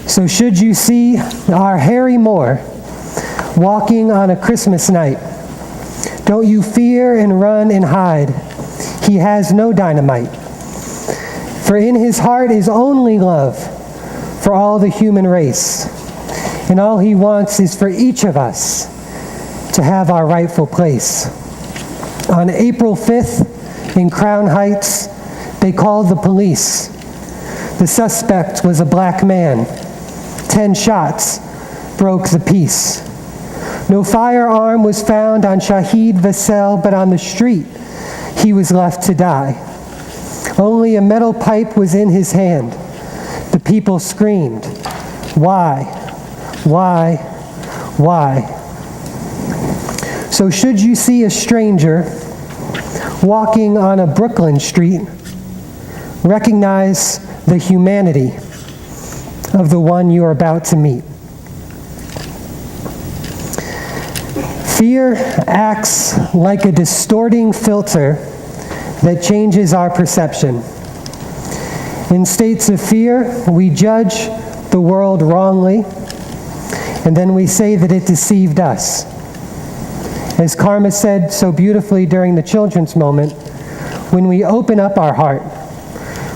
So should you see our Harry Moore walking on a Christmas night, don't you fear and run and hide. He has no dynamite. For in his heart is only love for all the human race. And all he wants is for each of us to have our rightful place. On April 5th in Crown Heights, they called the police. The suspect was a black man. 10 shots broke the peace. No firearm was found on Shahid Vassell, but on the street he was left to die. Only a metal pipe was in his hand. The people screamed, "Why? Why? Why?" So should you see a stranger walking on a Brooklyn street, recognize the humanity of the one you are about to meet. Fear acts like a distorting filter that changes our perception. In states of fear, we judge the world wrongly, and then we say that it deceived us. As Karma said so beautifully during the children's moment, when we open up our heart,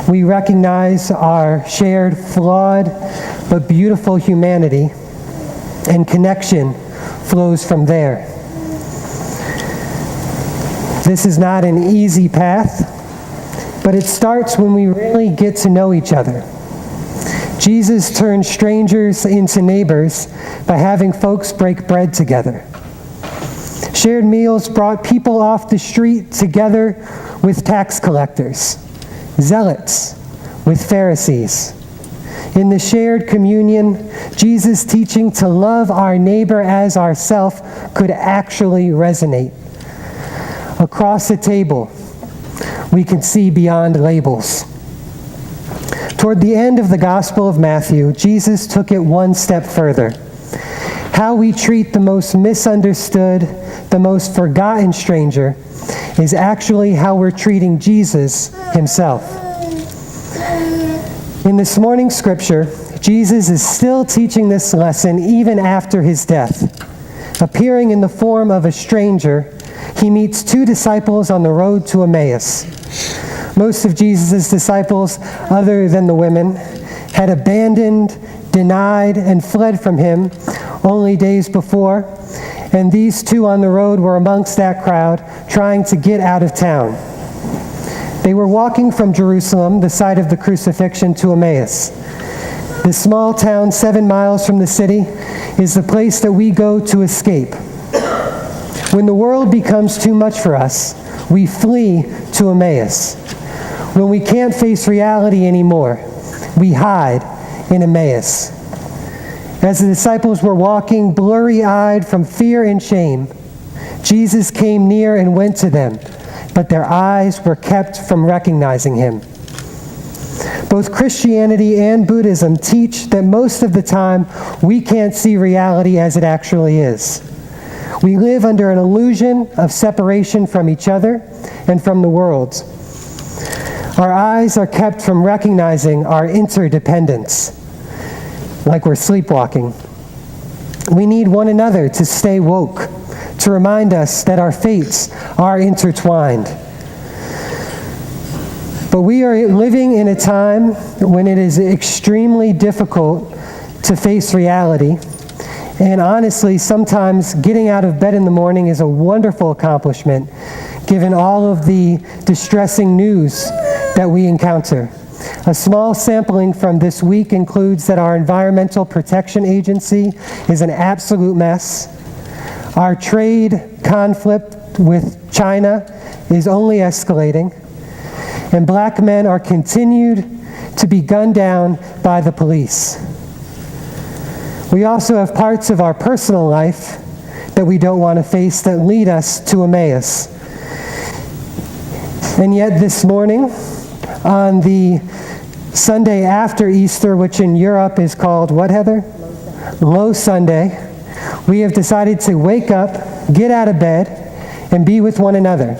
we recognize our shared, flawed, but beautiful humanity, and connection flows from there. This is not an easy path, but it starts when we really get to know each other. Jesus turned strangers into neighbors by having folks break bread together. Shared meals brought people off the street together with tax collectors, zealots with Pharisees. In the shared communion, Jesus' teaching to love our neighbor as ourself could actually resonate. Across the table, we can see beyond labels. Toward the end of the Gospel of Matthew, Jesus took it one step further. How we treat the most misunderstood, the most forgotten stranger is actually how we're treating Jesus himself. In this morning's scripture, Jesus is still teaching this lesson even after his death. Appearing in the form of a stranger, he meets 2 disciples on the road to Emmaus. Most of Jesus' disciples, other than the women, had abandoned, denied, and fled from him only days before, and these 2 on the road were amongst that crowd trying to get out of town. They were walking from Jerusalem, the site of the crucifixion, to Emmaus. This small town 7 miles from the city is the place that we go to escape. When the world becomes too much for us, we flee to Emmaus. When we can't face reality anymore, we hide in Emmaus. As the disciples were walking blurry-eyed from fear and shame, Jesus came near and went to them, but their eyes were kept from recognizing him. Both Christianity and Buddhism teach that most of the time we can't see reality as it actually is. We live under an illusion of separation from each other and from the world. Our eyes are kept from recognizing our interdependence, like we're sleepwalking. We need one another to stay woke, to remind us that our fates are intertwined. But we are living in a time when it is extremely difficult to face reality. And honestly, sometimes getting out of bed in the morning is a wonderful accomplishment, given all of the distressing news that we encounter. A small sampling from this week includes that our Environmental Protection Agency is an absolute mess. Our trade conflict with China is only escalating. And black men are continued to be gunned down by the police. We also have parts of our personal life that we don't want to face that lead us to Emmaus. And yet this morning, on the Sunday after Easter, which in Europe is called what, Heather? Low Sunday, we have decided to wake up, get out of bed, and be with one another.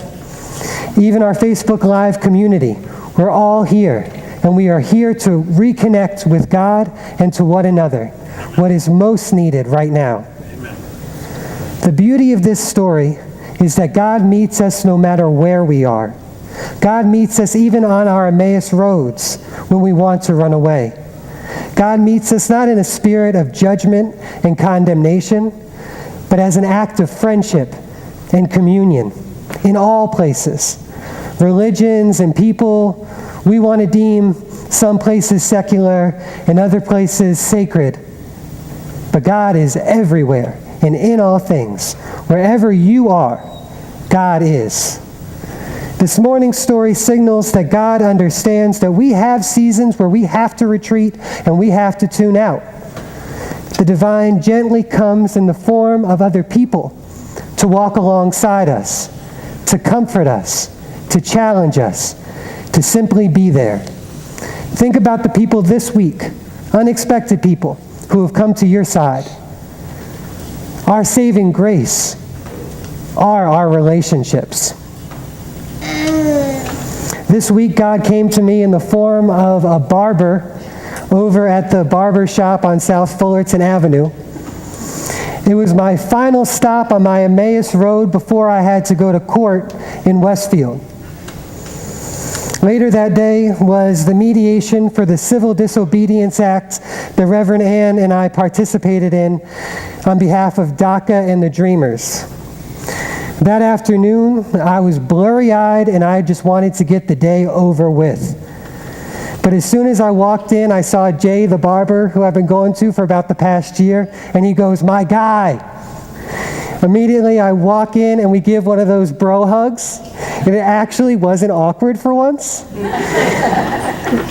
Even our Facebook Live community, we're all here and we are here to reconnect with God and to one another, what is most needed right now. Amen. The beauty of this story is that God meets us no matter where we are. God meets us even on our Emmaus roads when we want to run away. God meets us not in a spirit of judgment and condemnation, but as an act of friendship and communion in all places. Religions and people, we want to deem some places secular and other places sacred. But God is everywhere and in all things. Wherever you are, God is. This morning's story signals that God understands that we have seasons where we have to retreat and we have to tune out. The divine gently comes in the form of other people to walk alongside us, to comfort us, to challenge us, to simply be there. Think about the people this week, unexpected people who have come to your side. Our saving grace are our relationships. This week, God came to me in the form of a barber over at the barber shop on South Fullerton Avenue. It was my final stop on my Emmaus Road before I had to go to court in Westfield. Later that day was the mediation for the Civil Disobedience Act that Reverend Ann and I participated in on behalf of DACA and the Dreamers. That afternoon, I was blurry-eyed and I just wanted to get the day over with. But as soon as I walked in, I saw Jay, the barber, who I've been going to for about the past year, and he goes, "My guy." Immediately, I walk in and we give one of those bro hugs, and it actually wasn't awkward for once.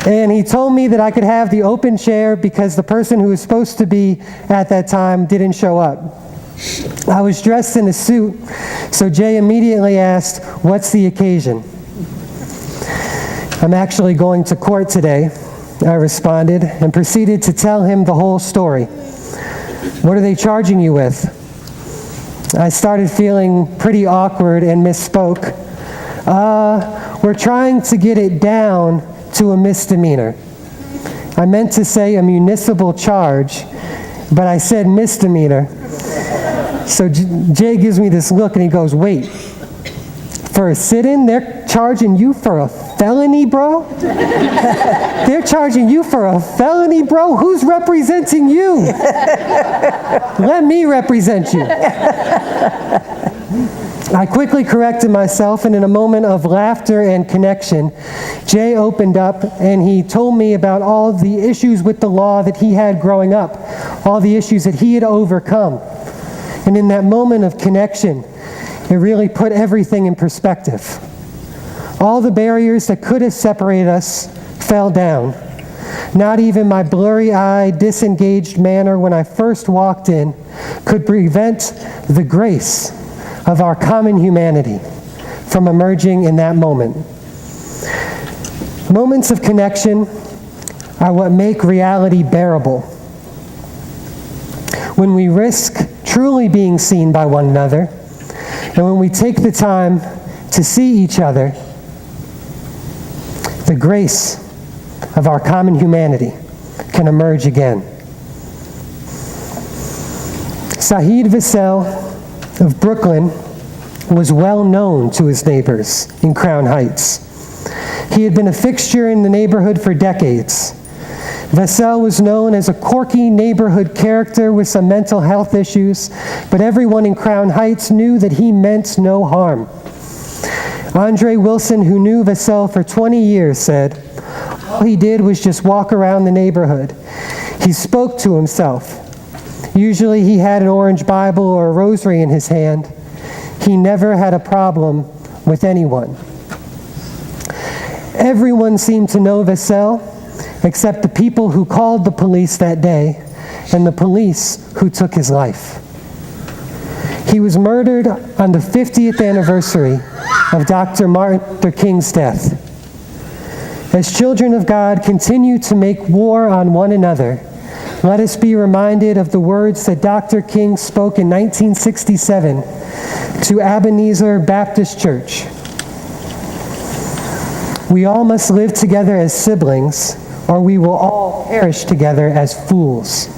And he told me that I could have the open chair because the person who was supposed to be at that time didn't show up. I was dressed in a suit, so Jay immediately asked, "What's the occasion?" "I'm actually going to court today," I responded, and proceeded to tell him the whole story. "What are they charging you with?" I started feeling pretty awkward and misspoke. We're trying to get it down to a misdemeanor." I meant to say a municipal charge, but I said misdemeanor. So Jay gives me this look and he goes, "Wait, for a sit-in, they're charging you for a felony, bro? They're charging you for a felony, bro? Who's representing you? Let me represent you." I quickly corrected myself, and in a moment of laughter and connection, Jay opened up and he told me about all the issues with the law that he had growing up, all the issues that he had overcome. And in that moment of connection, it really put everything in perspective. All the barriers that could have separated us fell down. Not even my blurry-eyed, disengaged manner when I first walked in could prevent the grace of our common humanity from emerging in that moment. Moments of connection are what make reality bearable. When we risk truly being seen by one another, and when we take the time to see each other, the grace of our common humanity can emerge again. Saheed Vassell of Brooklyn was well known to his neighbors in Crown Heights. He had been a fixture in the neighborhood for decades. Vassell was known as a quirky neighborhood character with some mental health issues, but everyone in Crown Heights knew that he meant no harm. Andre Wilson, who knew Vassell for 20 years, said, "All he did was just walk around the neighborhood. He spoke to himself. Usually he had an orange Bible or a rosary in his hand. He never had a problem with anyone." Everyone seemed to know Vassell, except the people who called the police that day and the police who took his life. He was murdered on the 50th anniversary of Dr. Martin Luther King's death. As children of God continue to make war on one another, let us be reminded of the words that Dr. King spoke in 1967 to Ebenezer Baptist Church. We all must live together as siblings, or we will all perish together as fools.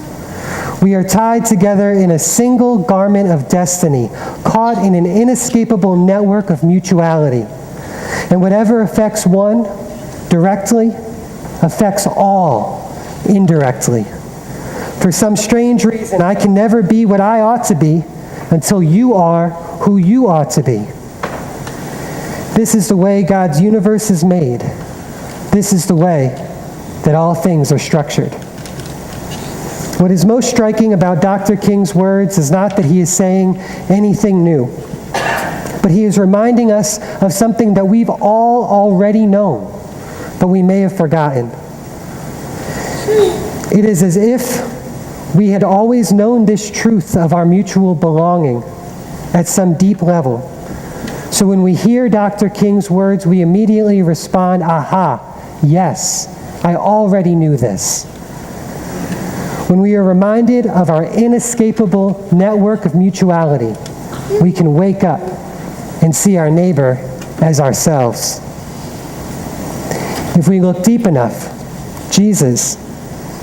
We are tied together in a single garment of destiny, caught in an inescapable network of mutuality. And whatever affects one directly affects all indirectly. For some strange reason, I can never be what I ought to be until you are who you ought to be. This is the way God's universe is made. This is the way that all things are structured. What is most striking about Dr. King's words is not that he is saying anything new, but he is reminding us of something that we've all already known, but we may have forgotten. It is as if we had always known this truth of our mutual belonging at some deep level. So when we hear Dr. King's words, we immediately respond, aha, yes, I already knew this. When we are reminded of our inescapable network of mutuality, we can wake up and see our neighbor as ourselves. If we look deep enough, Jesus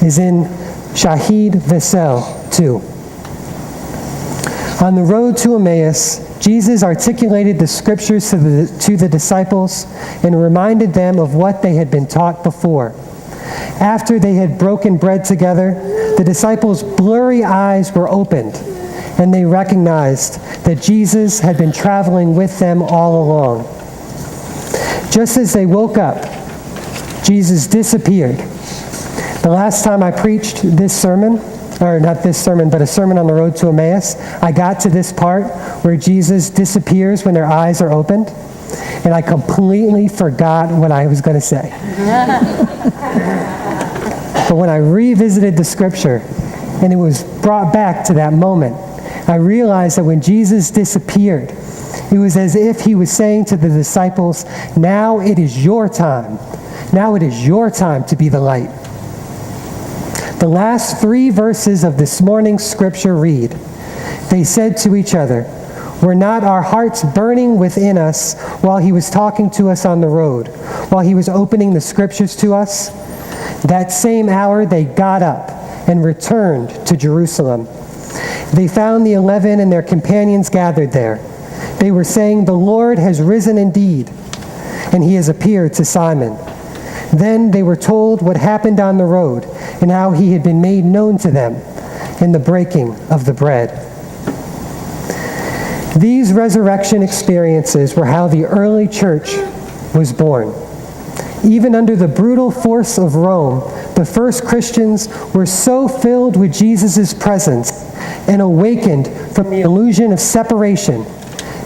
is in Shahid Vesel too. On the road to Emmaus, Jesus articulated the scriptures to the disciples and reminded them of what they had been taught before. After they had broken bread together, the disciples' blurry eyes were opened, and they recognized that Jesus had been traveling with them all along. Just as they woke up, Jesus disappeared. The last time I preached this sermon, or not this sermon, but a sermon on the road to Emmaus, I got to this part where Jesus disappears when their eyes are opened, and I completely forgot what I was going to say. But when I revisited the scripture, and it was brought back to that moment, I realized that when Jesus disappeared, it was as if he was saying to the disciples, now it is your time. Now it is your time to be the light. The last 3 verses of this morning's scripture read, they said to each other, were not our hearts burning within us while he was talking to us on the road, while he was opening the scriptures to us? That same hour they got up and returned to Jerusalem. They found the 11 and their companions gathered there. They were saying, the Lord has risen indeed, and he has appeared to Simon. Then they were told what happened on the road and how he had been made known to them in the breaking of the bread. These resurrection experiences were how the early church was born. Even under the brutal force of Rome, the first Christians were so filled with Jesus' presence and awakened from the illusion of separation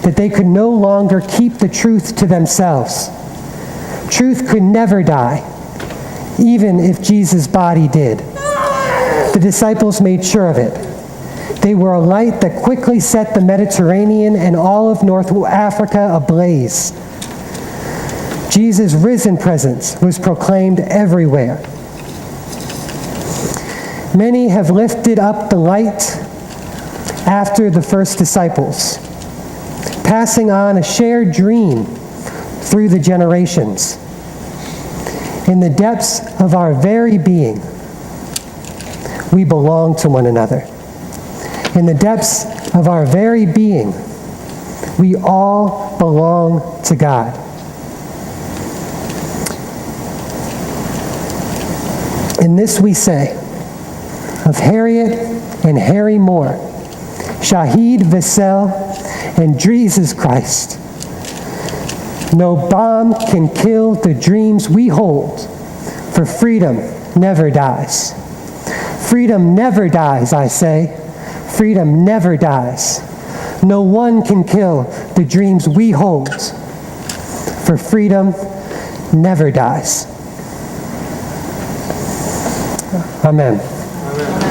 that they could no longer keep the truth to themselves. Truth could never die, even if Jesus' body did. The disciples made sure of it. They were a light that quickly set the Mediterranean and all of North Africa ablaze. Jesus' risen presence was proclaimed everywhere. Many have lifted up the light after the first disciples, passing on a shared dream through the generations. In the depths of our very being, we belong to one another. In the depths of our very being, we all belong to God. And this we say of Harriet and Harry Moore, Shahid Vesel, and Jesus Christ. No bomb can kill the dreams we hold, for freedom never dies. Freedom never dies, I say. Freedom never dies. No one can kill the dreams we hold, for freedom never dies. Amen. Amen.